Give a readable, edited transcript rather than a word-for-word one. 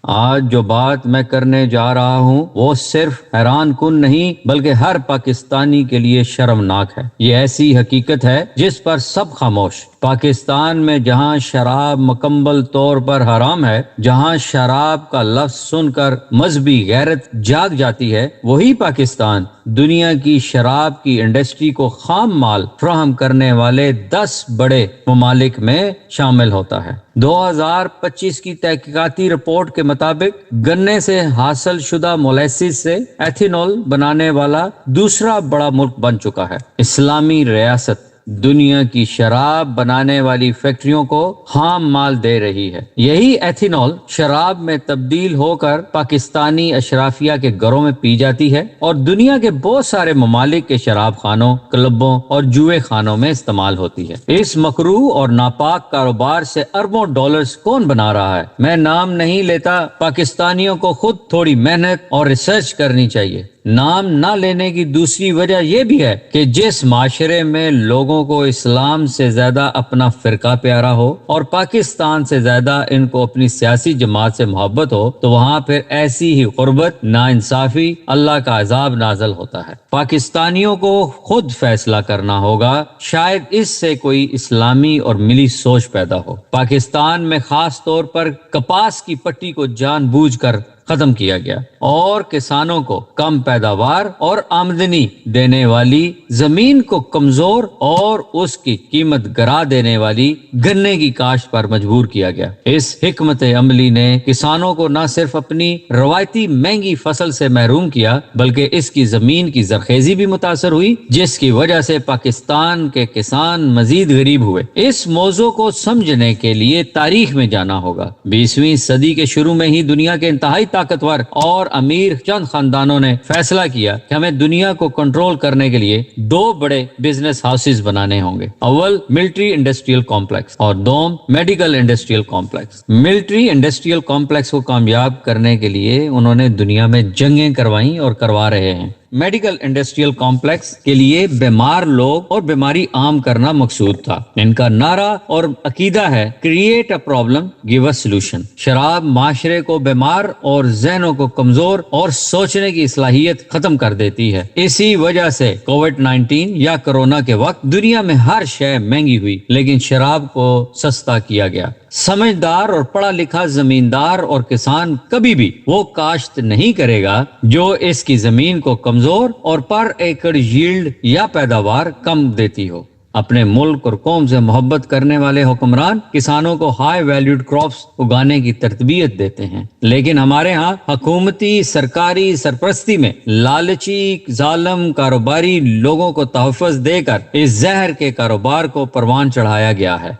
آج جو بات میں کرنے جا رہا ہوں وہ صرف حیران کن نہیں بلکہ ہر پاکستانی کے لیے شرمناک ہے۔ یہ ایسی حقیقت ہے جس پر سب خاموش۔ پاکستان میں جہاں شراب مکمل طور پر حرام ہے، جہاں شراب کا لفظ سن کر مذہبی غیرت جاگ جاتی ہے، وہی پاکستان دنیا کی شراب کی انڈسٹری کو خام مال فراہم کرنے والے 10 بڑے ممالک میں شامل ہوتا ہے۔ 2025 کی تحقیقاتی رپورٹ کے مطابق گنے سے حاصل شدہ مولیسس سے ایتھینول بنانے والا دوسرا بڑا ملک بن چکا ہے۔ اسلامی ریاست دنیا کی شراب بنانے والی فیکٹریوں کو خام مال دے رہی ہے۔ یہی ایتھینول شراب میں تبدیل ہو کر پاکستانی اشرافیہ کے گھروں میں پی جاتی ہے اور دنیا کے بہت سارے ممالک کے شراب خانوں، کلبوں اور جوئے خانوں میں استعمال ہوتی ہے۔ اس مکروہ اور ناپاک کاروبار سے اربوں ڈالرز کون بنا رہا ہے؟ میں نام نہیں لیتا، پاکستانیوں کو خود تھوڑی محنت اور ریسرچ کرنی چاہیے۔ نام نہ لینے کی دوسری وجہ یہ بھی ہے کہ جس معاشرے میں لوگوں کو اسلام سے زیادہ اپنا فرقہ پیارا ہو اور پاکستان سے زیادہ ان کو اپنی سیاسی جماعت سے محبت ہو، تو وہاں پھر ایسی ہی غربت، ناانصافی، اللہ کا عذاب نازل ہوتا ہے۔ پاکستانیوں کو خود فیصلہ کرنا ہوگا، شاید اس سے کوئی اسلامی اور ملی سوچ پیدا ہو۔ پاکستان میں خاص طور پر کپاس کی پٹی کو جان بوجھ کر ختم کیا گیا اور کسانوں کو کم پیداوار اور آمدنی دینے والی زمین کو کمزور اور اس کی قیمت گرا دینے والی گنے کی کاشت پر مجبور کیا گیا۔ اس حکمت عملی نے کسانوں کو نہ صرف اپنی روایتی مہنگی فصل سے محروم کیا بلکہ اس کی زمین کی زرخیزی بھی متاثر ہوئی، جس کی وجہ سے پاکستان کے کسان مزید غریب ہوئے۔ اس موضوع کو سمجھنے کے لیے تاریخ میں جانا ہوگا۔ 20ویں صدی کے شروع میں ہی دنیا کے انتہائی طاقتور اور امیر چند خاندانوں نے فیصلہ کیا کہ ہمیں دنیا کو کنٹرول کرنے کے لیے 2 بڑے بزنس ہاؤسز بنانے ہوں گے۔ اول ملٹری انڈسٹریل کمپلیکس اور دوم medical industrial complex. Military industrial complex کو کامیاب کرنے کے لیے انہوں نے دنیا میں جنگیں کروائیں اور کروا رہے ہیں۔ میڈیکل انڈسٹریل کمپلیکس کے لیے بیمار لوگ اور بیماری عام کرنا مقصود تھا۔ ان کا نعرہ اور عقیدہ ہے create a problem give a solution. شراب معاشرے کو بیمار اور ذہنوں کو کمزور اور سوچنے کی صلاحیت ختم کر دیتی ہے۔ اسی وجہ سے کووڈ-19 یا کرونا کے وقت دنیا میں ہر شے مہنگی ہوئی لیکن شراب کو سستا کیا گیا۔ سمجھدار اور پڑھا لکھا زمیندار اور کسان کبھی بھی وہ کاشت نہیں کرے گا جو اس کی زمین کو کمزور اور پر ایکڑ ییلڈ یا پیداوار کم دیتی ہو۔ اپنے ملک اور قوم سے محبت کرنے والے حکمران کسانوں کو ہائی ویلیوڈ کراپس اگانے کی تربیت دیتے ہیں، لیکن ہمارے ہاں حکومتی سرکاری سرپرستی میں لالچی ظالم کاروباری لوگوں کو تحفظ دے کر اس زہر کے کاروبار کو پروان چڑھایا گیا ہے۔